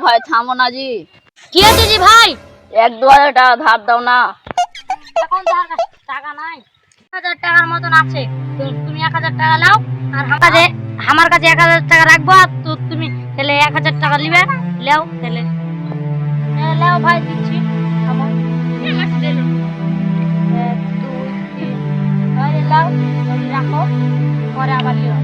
ভাই থামো না জি। কি আছে জি ভাই? 1-2 হাজার টাকা ধার দাও না। এখন তো আর টাকা নাই। 1000 টাকার মতন আছে। তো তুমি 1000 টাকা নাও আর আমার কাছে 1000 টাকা রাখবো। আর তো তুমি তাহলে 1000 টাকা নিবে। নাও তাহলে। নাও ভাই দিচ্ছি। আমার দিলো 1 2 3 ভাই নাও রাখো পরে আবার লিও।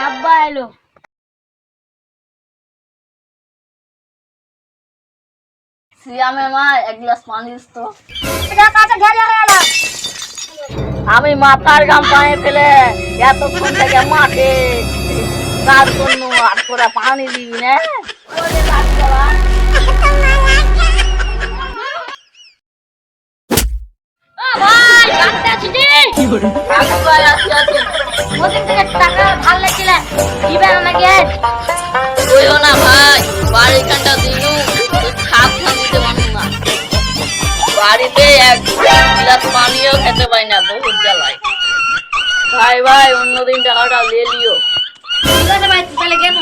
আব্বা এলো। সিয়ামে মা 1 গ্লাস পানি দিস তো। কাছে ঘেরে গেল। আমি মাথার গাম পায়ে ফেলে এতক্ষণ থেকে মাঠে কাজ করনু আর তোরা পানি দিবি না। ওরে বাচ্চারা। ও ভাই কাটতে আছি জি। কাকু ভাই আছে। ওদিন থেকে টাকা ধার লেছিলেন দিবেন নাকি আজ? কইও না ভাই, বাড়ি কান্ডা দিনু খাপ দিতে পারবো না। বাড়িতে 1 গ্লাস পানিও খেতে পাই না, বহুত জ্বালায়। ভাই অন্যদিন টাকাটা লে লিও। ঠিক আছে ভাই তাহলে কেন